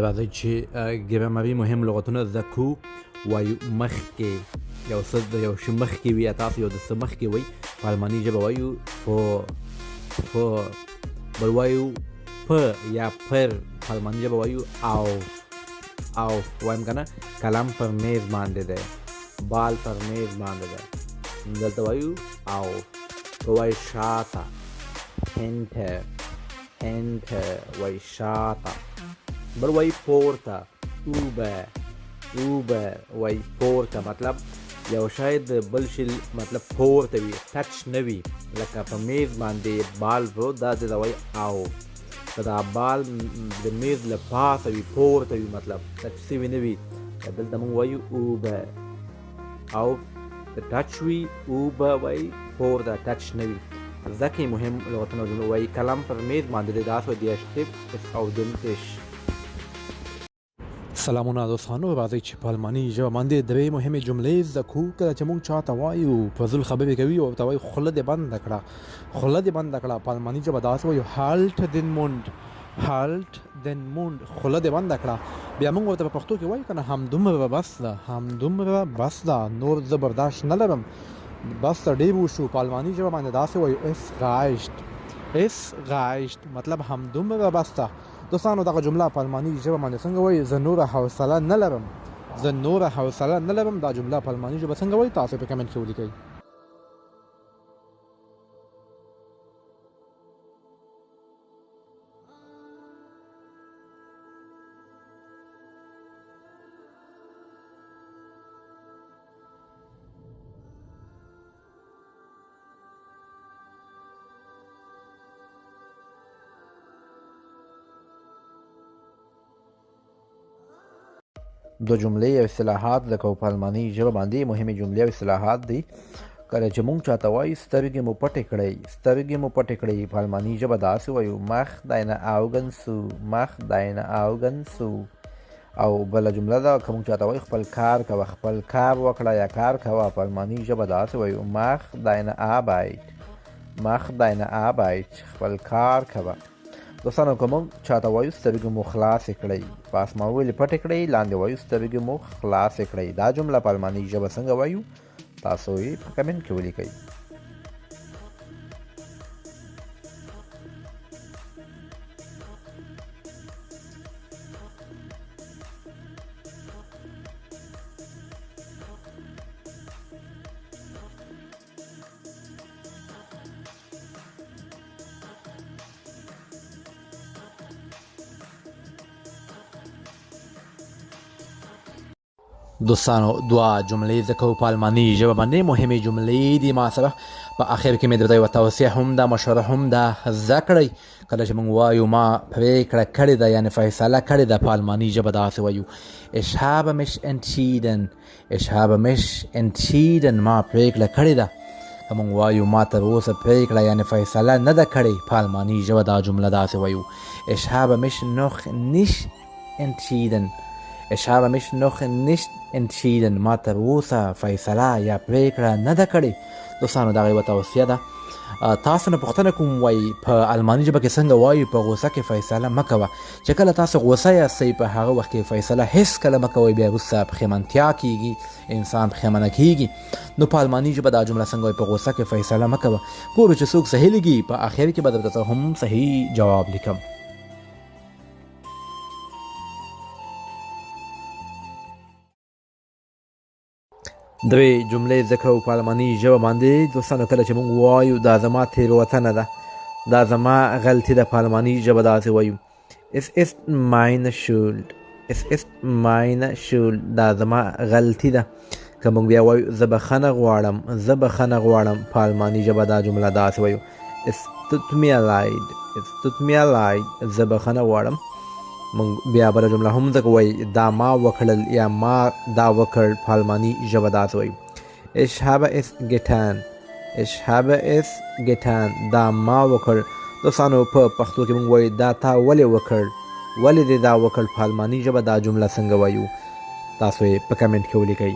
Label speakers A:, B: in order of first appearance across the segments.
A: راځئ چې ګرامري مهم لغتونه زده کړو. وایو مخکې، یو څه د یو شي مخکې وي، یا تاسو یو د څه مخکې وایي په الماني ژبه وایو بل وایو په یا پر په الماني ژبه وایو او وایم که نه قلم پر میز باندې دی، بال پر میز باندې دی، دلته وایو او. که وایي شاته، هنته وایي شاته. بل وایي پورته، اوبه وایي پورته، مطلب یو شی د بل شي مطلب پورته وي، ټچ نه وي. لکه په میز باندې بال پروت، دا د وایي او. که دا بال د میز له پاسه وي، پورته وي، مطلب ټچ سوي نه وي، دلته موږ وایو اوبه. او د ټچ وي، اوبه وایي پورته، ټچ نه وي. زده کړئ مهم لغتونه جمله. وایي قلم پر میز باندې دی، دا سو دی شتیف او دلتش. سلامونه دوستانو، راځئ چې په الماني ژبه باندې درې مهمې جملې زده کړو. کله چې موږ چاته وایو فضول خبرې کوي او ورته وایو خوله دې بنده کړه، خوله دې بنده کړه، په الماني ژبه داسې وایو هالت دن موند، خوله دې بنده کړه. بیا موږ ورته په پښتو کې وایو که نه همدومره بس ده، نور زه برداشت نه لرم، بس ته ډېر وشو. په الماني ژبه باندې داسې وایو es reicht، مطلب همدومره بس ده. دوستانو دغه جمله په الماني ژبه باندې څنګه وایي؟ زه نوره حوصله نه لرم. دا جمله په الماني ژبه څنګه وایي؟ تاسو په کمنټ کې ولیکئ. دو جملې او اصطلاحات د کو په الماني ژبه باندې مهمه جملې او اصطلاحات دي. کله چې موږ چاته وایو سترګې مو پټې کړئ، په الماني ژبه داسې وایو mach deine Augen zu. او بل جمله ده که موږ چاته وایو خپل کار وکړه یا کار کوه، په الماني ژبه داسې وایو mach deine Arbeit، خپل کار کوه. دوستانو که موږ چاته وایو سترګې مو خلاصې کړئ، په اسمان ولې پټې کړئ، لاندې وایو سترګې مو خلاصې کړئ. دا جمله په الماني ژبه څنګه وایو؟ تاسو یې په کمنټ کې ولیکئ. دوستانو دوا جملې زده کوو په الماني ژبه باندې مهمې جملې دي ما سره. په آخر کې مې درته یوه توصیه هم ده، مشوره هم ده، زده کړئ. کله چې موږ وایو ما پرېکړه کړې ده، یعنې فیصله کړې ده، په الماني ژبه داسې وایو ich habe mich entschieden، ما پرېکړه کړې ده. که موږ وایو ما تر اوسه پرېکړه یعنې فیصله نه ده کړې، په الماني ژبه دا جمله داسې وایو ich habe mich noch nicht entschieden، ما تر اوسه فیصله یا پرېکړه نه ده کړې. دوستانو دغه یوه توصیه ده. تاسو نه پوښتنه کوم وایي په الماني ژبه کې څنګه وایي په غوسه کې فیصله مه کوه. چې کله تاسو غوسه یاستئ په هغه وخت کې فیصله هېڅکله مه کوئ، بیا وروسته پښیمانتیا کېږي، انسان پښیمانه کېږي. نو په الماني ژبه دا جمله څنګه وایي؟ په غوسه کې فیصله مه کوه. ګورو چې څوک صحیح لیکي، په آخر کې به درته هم صحیح جواب لیکم. دوی جملې زده کړو په الماني ژبه باندې. دوستانو کله چې موږ وایو دا زما تېروتنه ده، دا زما غلطي ده، په الماني ژبه داسې وایو es ist meine Schuld، دا زما غلطي ده. که موږ بیا وایو زه بخښنه غواړم، په الماني ژبه دا جمله داسې وایو es tut mir leid، زه بخښنه غواړم. موږ بیا بله جمله هم ځکه وایي دا ما وکړل یا ما دا وکړ، په الماني ژبه داسې وایو ich habe es getan، دا ما وکړ. دوستانو په پښتو کې موږ وایو دا تا ولې وکړ، ولې دې دا وکړ، په الماني ژبه دا جمله څنګه وایو؟ تاسو یې په کمنټ کې ولیکئ.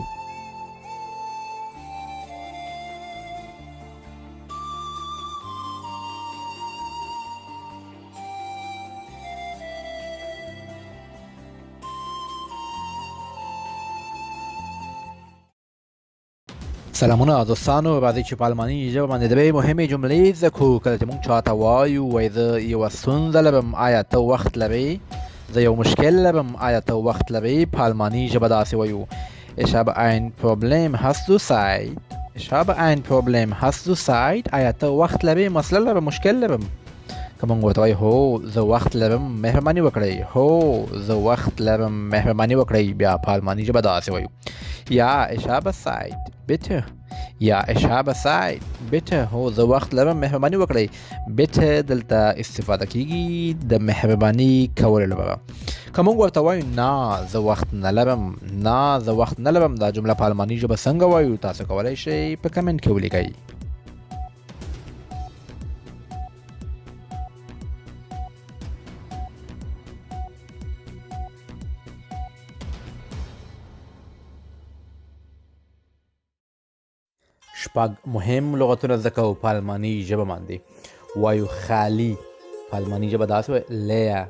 A: سلامونه دوستانو، راځئ چې په الماني ژبه باندې درې مهمې جملې زده کړو. کله چې موږ چاته وایو وایي زه یوه ستونزه لرم، آیا ته وخت لرې؟ زه یو مشکل لرم، آیا ته وخت لرې؟ په الماني ژبه داسې وایو: Ich habe ein Problem, hast du Zeit? Ich habe ein Problem, hast du Zeit? آیا ته وخت لرې؟ مسله لرم، مشکل لرم. که موږ ورته وایو هو زه وخت لرم، مهرباني وکړئ. هو زه وخت لرم، مهرباني وکړئ. بیا په الماني ژبه داسې وایو: Ja, ich habe Zeit, bitte. Ja, ich habe Zeit, bitte. هو زه وخت لرم، مهرباني وکړئ. bitte دلته استفاده کیږي د مهرباني کولو لپاره. که موږ ورته وایو نه زه وخت نه لرم، نه زه وخت نه لرم، دا جمله په الماني ژبه څنګه وایو؟ تاسو کولی شئ په کمنټ کې ولیکئ. شپږ مهم لغتونه زده کوو په الماني ژبه باندې. وایو خالي، په الماني ژبه داسې وایي لیا.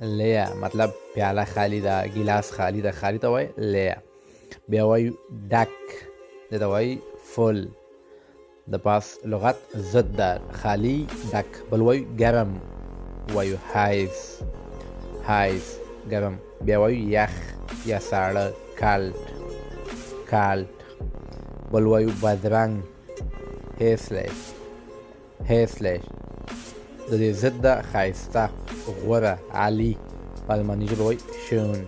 A: لیا مطلب پیاله خالي ده، ګیلاس خالي ده، خالي ته وایي لیا. بیا وایو ډک، دې ته وایي فل. د پاس لغت ضد ده، خالي ډک. بل وایو ګرم، وایو هایز. هایز ګرم. بیا وایو یخ یا ساړه، کالت. کالت. بل وایو بادرنګ، هیسلیش. هیسلیش د دې ضد ده، ښایسته، غوره، عالي. په الماني ژبه وایي شون.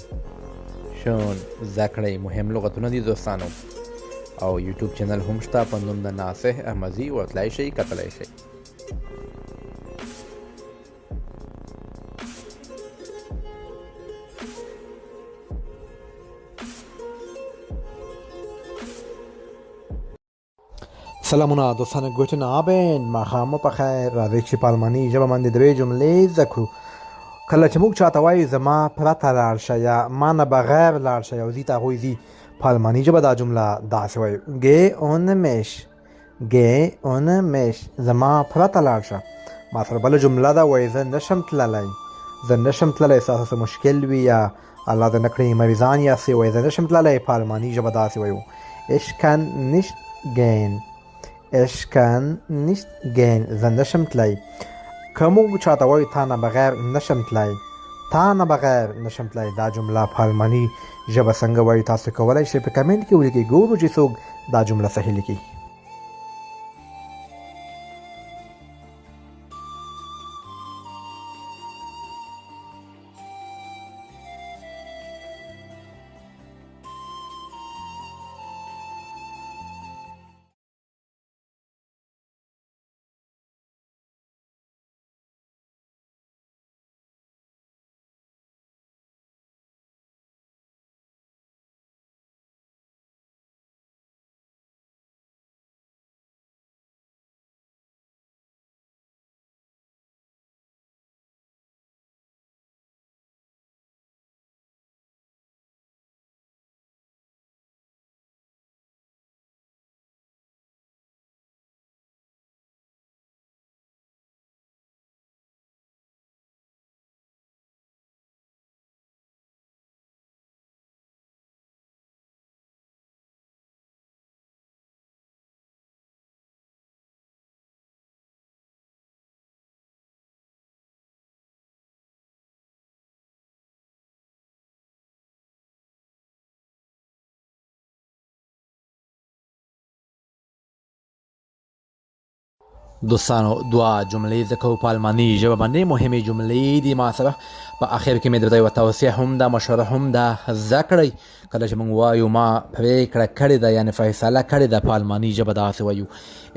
A: شون زده کړئ. مهم لغتونه دي دوستانو. او یوټیوب چینل هم شته په نوم د ناصح احمدي، ورتلی شئ، کتلی شئ. سلامونه دوستانو، ګوټن آبن، ماښام مو په خیر. راځئ چې په الماني ژبه باندې درې جملې زده کړو. کله چې موږ چاته وایو زما پرته لاړ شه یا ما نه بغیر لاړ شه، یو ځي ته هغوی ځي، په الماني ژبه دا جمله داسې وایو: Geh ohne mich. Geh ohne mich. زما پرته لاړ شه. ما سره بله جمله ده، وایي زه نشم تللی. زه نشم تللی. ستاسو څه مشکل وي یا الله دې نه کړي مریضان یاستئ، وایي زه نشم تللی. په الماني ژبه داسې وایو: Ich kann nicht gehen. Ich kann nicht gehen. زه نشم تلی. که موږ چاته وایو تا نه بغیر نشم تلی، تا نه بغیر نشم تلی، دا جمله په الماني ژبه څنګه وایو؟ تاسو کولی شئ په کمنټ کې ولیکئ. ګورو چې څوک دا جمله صحیح لیکي. دوستانو دوه جملې زده کوو په الماني ژبه باندې. مهمې جملې دي ما سره. په اخر کې مې درته یوه توصیه هم ده، مشوره هم ده، زده کړئ. کله چې موږ وایو ما پرېکړه کړې ده، یعنې فیصله کړې ده، په الماني ژبه داسې وایو: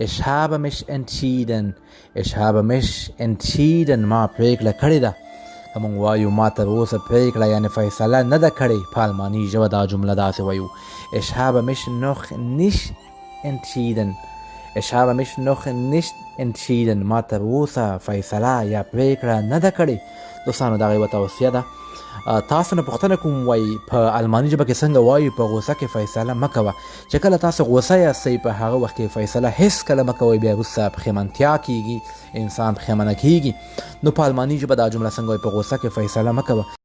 A: Ich habe mich entschieden. Ich habe mich entschieden. ما پرېکړه کړې ده. که موږ وایو ما تر اوسه پرېکړه یعنې فیصله نه ده کړې، په الماني ژبه دا جمله داسې وایو: Ich habe mich noch nicht entschieden. Ich habe mich noch nicht entschieden. ما تر اوسه فیصله یا پرېکړه نه ده کړې. دوستانو دغه یوه توصیه ده. تاسو نه پوښتنه کوم وایي په الماني ژبه کې څنګه وایي په غوسه کې فیصله مه کوه. چې کله تاسو غوسه یاستئ په هغه وخت کې فیصله هیڅ کله مه کوئ، بیا وروسته پښیمانتیا کیږي، انسان پښیمانه کیږي. نو په الماني ژبه دا جمله څنګه وایي؟ په غوسه کې فیصله مه کوه.